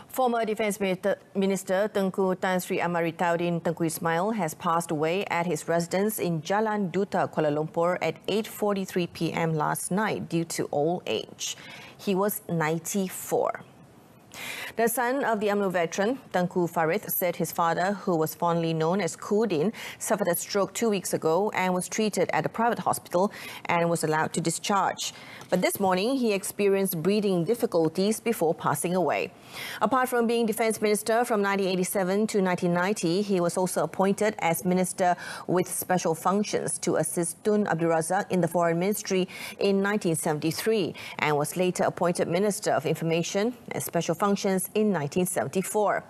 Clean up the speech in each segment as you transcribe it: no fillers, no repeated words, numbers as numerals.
Former Defence Minister Tengku Tan Sri Amaritauddin Tengku Ismail has passed away at his residence in Jalan Duta, Kuala Lumpur at 8:43 p.m. last night due to old age. He was 94. The son of the UMNO veteran, Tengku Farid, said his father, who was fondly known as Kudin, suffered a stroke 2 weeks ago and was treated at a private hospital and was allowed to discharge. But this morning, he experienced breathing difficulties before passing away. Apart from being Defence Minister from 1987 to 1990, he was also appointed as Minister with Special Functions to assist Tun Abdul Razak in the Foreign Ministry in 1973 and was later appointed Minister of Information and Special Functions in 1974.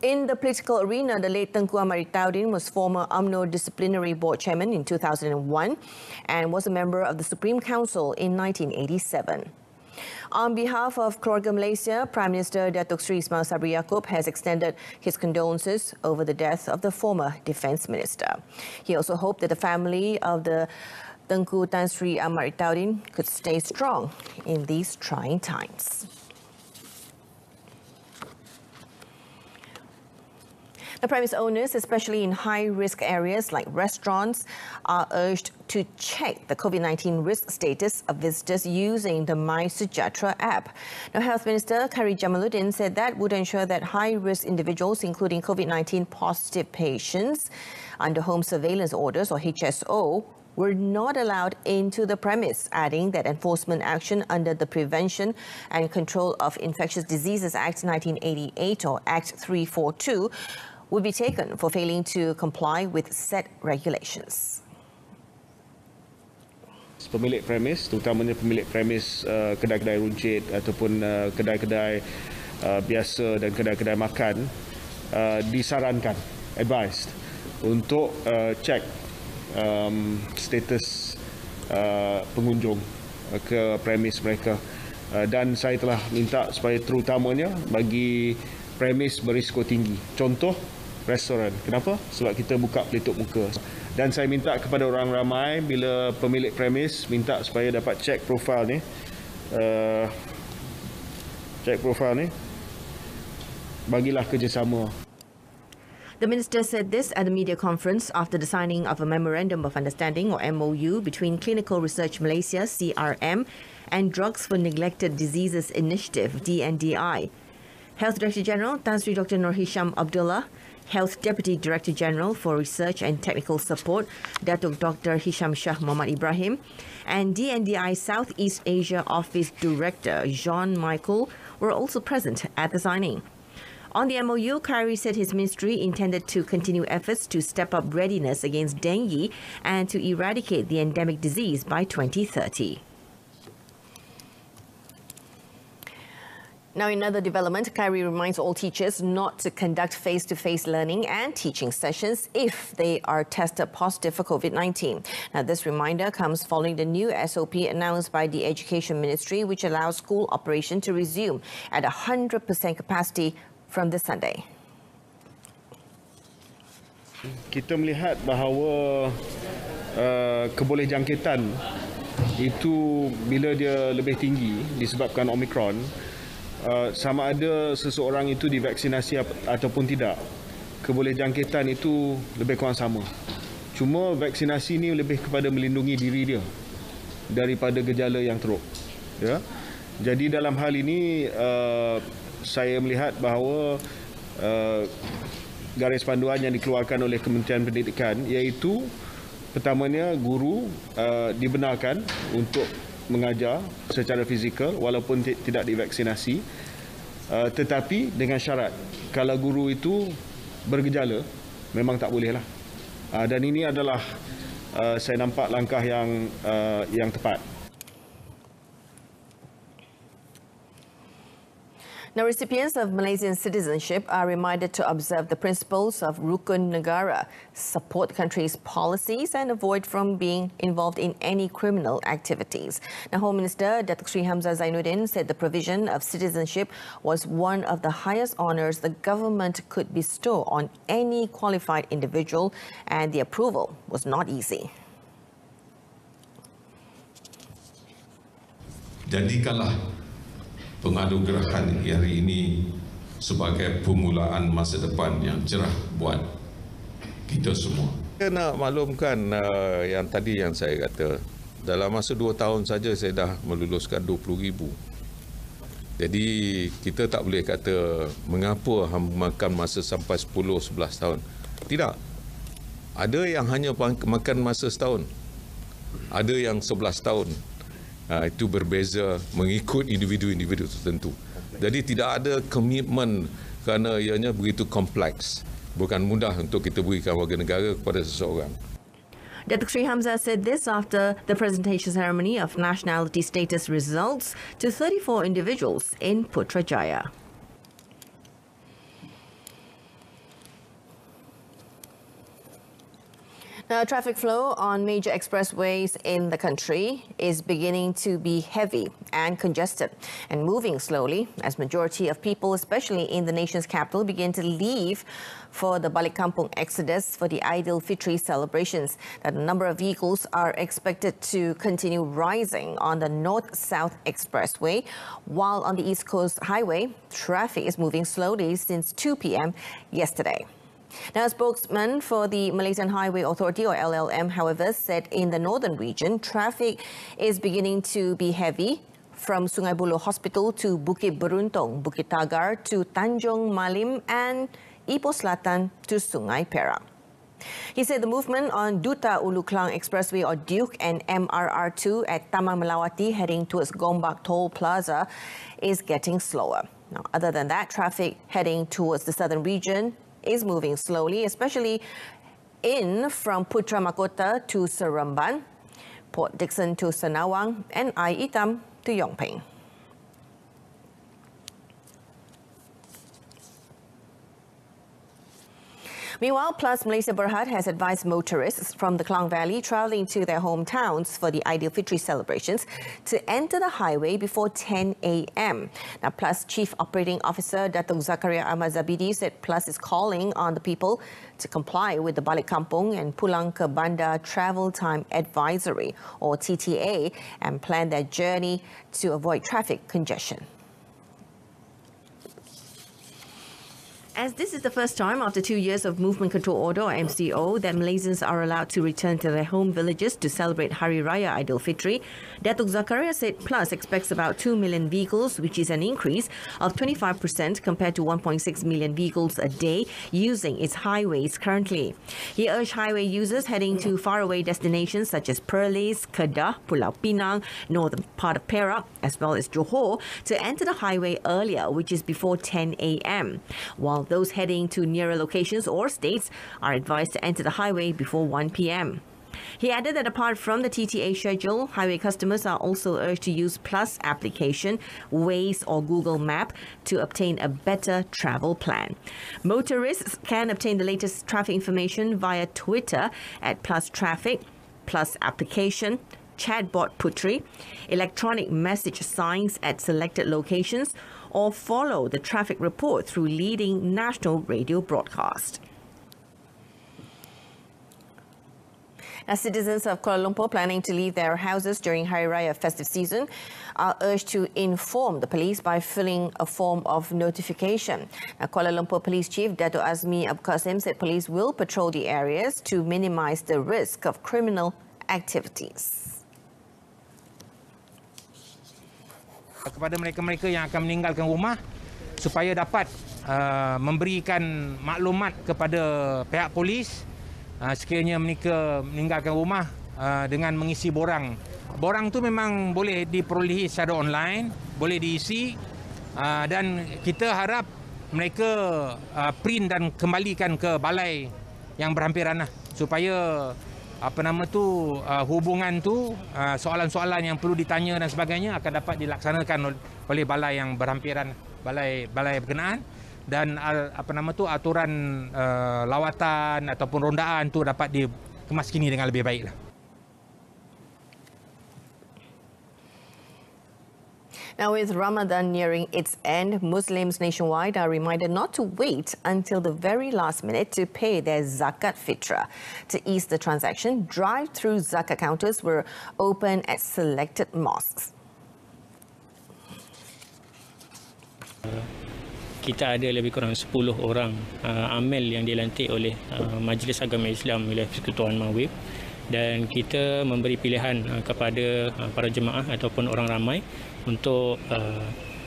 In the political arena, the late Tengku Amaritauddin was former UMNO Disciplinary Board Chairman in 2001 and was a member of the Supreme Council in 1987. On behalf of Keluarga Malaysia, Prime Minister Datuk Seri Ismail Sabri Yaakob has extended his condolences over the death of the former Defence Minister. He also hoped that the family of the Tengku Tan Sri Amaritauddin could stay strong in these trying times. The premise owners, especially in high-risk areas like restaurants, are urged to check the COVID-19 risk status of visitors using the My Sejahtera app. Now, Health Minister Khairy Jamaluddin said that would ensure that high-risk individuals, including COVID-19 positive patients under home surveillance orders or HSO, were not allowed into the premise, adding that enforcement action under the Prevention and Control of Infectious Diseases Act 1988 or Act 342 would be taken for failing to comply with set regulations. Pemilik premis, terutamanya pemilik premis kedai-kedai runcit ataupun kedai-kedai biasa dan kedai-kedai makan disarankan, advised untuk cek status pengunjung ke premis mereka, dan saya telah minta supaya terutamanya bagi premis berisiko tinggi. Contoh, restoran. Kenapa? Sebab kita buka peletup muka. Dan saya minta kepada orang ramai bila pemilik premis minta supaya dapat cek profil ni. Bagilah kerjasama. The minister said this at the media conference after the signing of a Memorandum of Understanding or MOU between Clinical Research Malaysia (CRM) and Drugs for Neglected Diseases Initiative (DNDI). Health Director General Tan Sri Dr. Nur Hisham Abdullah, Health Deputy Director General for Research and Technical Support Datuk Dr. Hisham Shah Muhammad Ibrahim, and DNDI Southeast Asia Office Director Jean Michael were also present at the signing. On the MOU, Khairy said his ministry intended to continue efforts to step up readiness against dengue and to eradicate the endemic disease by 2030. Now, in another development, Khairy reminds all teachers not to conduct face-to-face learning and teaching sessions if they are tested positive for COVID-19. Now, this reminder comes following the new SOP announced by the Education Ministry, which allows school operation to resume at 100% capacity from this Sunday. Kita melihat bahawa kebolehjangkitan itu bila dia lebih tinggi disebabkan Omicron, sama ada seseorang itu divaksinasi ataupun tidak, kebolehjangkitan itu lebih kurang sama. Cuma vaksinasi ini lebih kepada melindungi diri dia daripada gejala yang teruk. Ya? Jadi dalam hal ini saya melihat bahawa garis panduan yang dikeluarkan oleh Kementerian Pendidikan iaitu pertamanya guru dibenarkan untuk mengajar secara fizikal walaupun tidak divaksinasi, tetapi dengan syarat kalau guru itu bergejala memang tak bolehlah. Dan ini adalah saya nampak langkah yang tepat. Now, recipients of Malaysian citizenship are reminded to observe the principles of Rukun Negara, support the country's policies and avoid from being involved in any criminal activities. Now, Home Minister Datuk Sri Hamzah Zainuddin said the provision of citizenship was one of the highest honours the government could bestow on any qualified individual, and the approval was not easy. Jadikanlah penganugerahan hari ini sebagai permulaan masa depan yang cerah buat kita semua. Saya nak maklumkan yang tadi yang saya kata, dalam masa 2 tahun saja saya dah meluluskan 20,000. Jadi kita tak boleh kata mengapa makan masa sampai 10-11 tahun. Tidak. Ada yang hanya makan masa setahun. Ada yang 11 tahun. Itu berbeza mengikut individu-individu tertentu. Jadi tidak ada komitmen kerana ianya begitu kompleks. Bukan mudah untuk kita berikan warga negara kepada seseorang. Datuk Sri Hamzah said this after the presentation ceremony of nationality status results to 34 individuals in Putrajaya. Now, traffic flow on major expressways in the country is beginning to be heavy and congested and moving slowly as majority of people, especially in the nation's capital, begin to leave for the Balik Kampung exodus for the Aidilfitri celebrations. Now, the number of vehicles are expected to continue rising on the North-South Expressway, while on the East Coast Highway, traffic is moving slowly since 2 p.m. yesterday. Now, a spokesman for the Malaysian Highway Authority, or LLM, however, said in the northern region, traffic is beginning to be heavy from Sungai Buloh Hospital to Bukit Beruntung, Bukit Tagar to Tanjung Malim and Ipoh Selatan to Sungai Perak. He said the movement on Duta Ulu Klang Expressway, or Duke, and MRR2 at Taman Melawati heading towards Gombak Toll Plaza is getting slower. Now, other than that, traffic heading towards the southern region is moving slowly, especially in from Putra Mahkota to Seremban, Port Dickson to Senawang, and Ai Itam to Yongping. Meanwhile, Plus Malaysia Berhad has advised motorists from the Klang Valley travelling to their hometowns for the Aidilfitri celebrations to enter the highway before 10 a.m. Now, Plus Chief Operating Officer Datuk Zakaria Ahmad Zabidi said Plus is calling on the people to comply with the Balik Kampung and Pulang ke Bandar Travel Time Advisory, or TTA, and plan their journey to avoid traffic congestion. As this is the first time after 2 years of Movement Control Order, or MCO, that Malaysians are allowed to return to their home villages to celebrate Hari Raya Aidilfitri, Datuk Zakaria said Plus expects about 2 million vehicles, which is an increase of 25% compared to 1.6 million vehicles a day using its highways currently. He urged highway users heading to faraway destinations such as Perlis, Kedah, Pulau Pinang, northern part of Perak, as well as Johor, to enter the highway earlier, which is before 10 a.m., while those heading to nearer locations or states are advised to enter the highway before 1 p.m. He added that apart from the TTA schedule, highway customers are also urged to use Plus application, Waze or Google Map to obtain a better travel plan. Motorists can obtain the latest traffic information via Twitter at Plus Traffic, Plus Application, Chatbot Putri, electronic message signs at selected locations, or follow the traffic report through leading national radio broadcast. As citizens of Kuala Lumpur planning to leave their houses during Hari Raya festive season are urged to inform the police by filling a form of notification. Now, Kuala Lumpur Police Chief Dato' Azmi Abu Qasim said police will patrol the areas to minimise the risk of criminal activities. Kepada mereka-mereka yang akan meninggalkan rumah supaya dapat memberikan maklumat kepada pihak polis sekiranya mereka meninggalkan rumah dengan mengisi borang. Borang tu memang boleh diperolehi secara online, boleh diisi dan kita harap mereka print dan kembalikan ke balai yang berhampiran supaya hubungan tu, soalan-soalan yang perlu ditanya dan sebagainya akan dapat dilaksanakan oleh balai yang berhampiran, balai berkenaan, dan aturan lawatan ataupun rondaan tu dapat dikemaskini dengan lebih baiklah. Now, with Ramadan nearing its end, Muslims nationwide are reminded not to wait until the very last minute to pay their zakat fitrah. To ease the transaction, drive-through zakat counters were open at selected mosques. kita ada lebih kurang 10 orang amil yang dilantik oleh Majlis Agama Islam Wilayah Persekutuan Mawib, dan kita memberi pilihan kepada para jemaah ataupun orang ramai untuk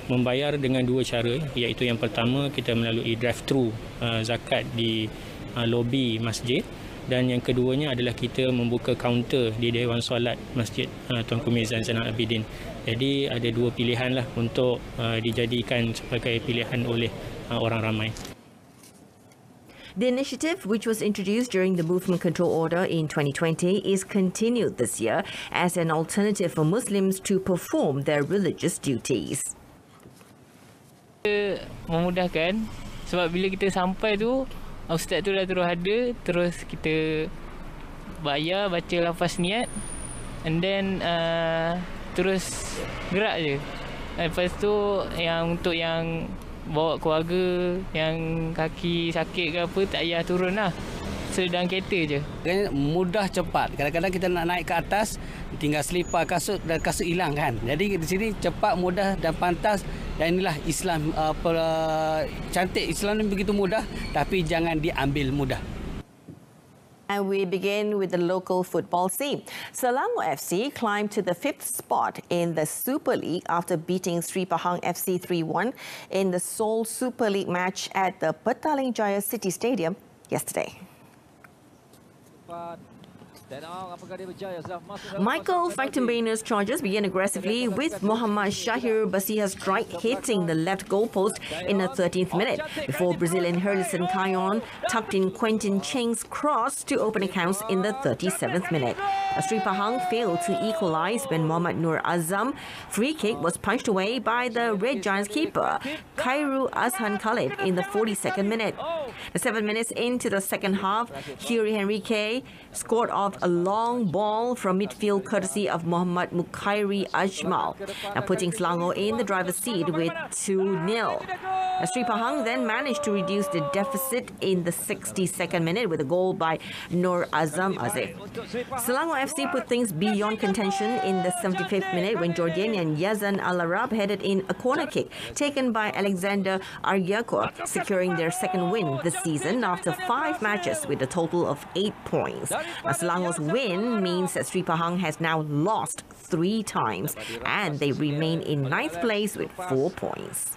membayar dengan dua cara, iaitu yang pertama kita melalui drive-thru zakat di lobi masjid, dan yang keduanya adalah kita membuka kaunter di Dewan Solat Masjid Tuanku Mizan Zainal Abidin. Jadi ada dua pilihan lah untuk dijadikan sebagai pilihan oleh orang ramai. The initiative, which was introduced during the Movement Control Order in 2020, is continued this year as an alternative for Muslims to perform their religious duties. Memudahkan sebab bila kita sampai tu, ustaz tu dah terus ada, terus kita bayar, baca lafaz niat, and then terus gerak je. Lepas tu yang untuk yang bawa keluarga, yang kaki sakit ke apa, tak payah turun lah. Dalam kereta je. Mudah, cepat. Kadang-kadang kita nak naik ke atas, tinggal selipar kasut dan kasut hilang kan. Jadi di sini cepat, mudah dan pantas. Dan inilah Islam, cantik. Islam ni begitu mudah, tapi jangan diambil mudah. And we begin with the local football scene. Selangor FC climbed to the 5th spot in the Super League after beating Sri Pahang FC 3-1 in the Seoul Super League match at the Petaling Jaya City Stadium yesterday. Michael Factembener's charges began aggressively with Mohammad Shahir Basiha's strike hitting the left goalpost in the 13th minute before Brazilian Herlison Cayon tucked in Quentin Cheng's cross to open accounts in the 37th minute. Sri Pahang failed to equalise when Mohammad Nur Azam free kick was punched away by the Red Giants keeper Khairu Azhan Khalid in the 42nd minute. 7 minutes into the second half, Huri Henrique scored off a long ball from midfield courtesy of Muhammad Mukhairi Ajmal, putting Selangor in the driver's seat with 2-0. Sri Pahang then managed to reduce the deficit in the 62nd minute with a goal by Nur Azam Aziz. Selangor FC put things beyond contention in the 75th minute when Jordanian Yazan Al-Arab headed in a corner kick taken by Alexander Argyakor, securing their second win this season after 5 matches with a total of 8 points. Selangor's win means that Sri Pahang has now lost 3 times and they remain in 9th place with 4 points.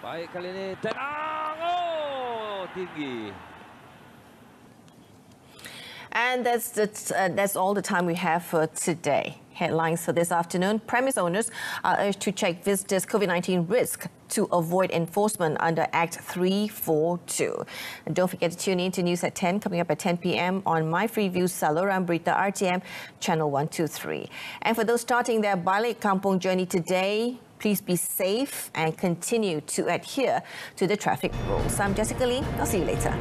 And that's all the time we have for today. Headlines for this afternoon. Premise owners are urged to check visitors' COVID-19 risk to avoid enforcement under Act 342. And don't forget to tune in to News at 10, coming up at 10 p.m. on My Freeview Saluran Berita RTM, Channel 123. And for those starting their balik kampung journey today, please be safe and continue to adhere to the traffic rules. I'm Jessica Lee. I'll see you later.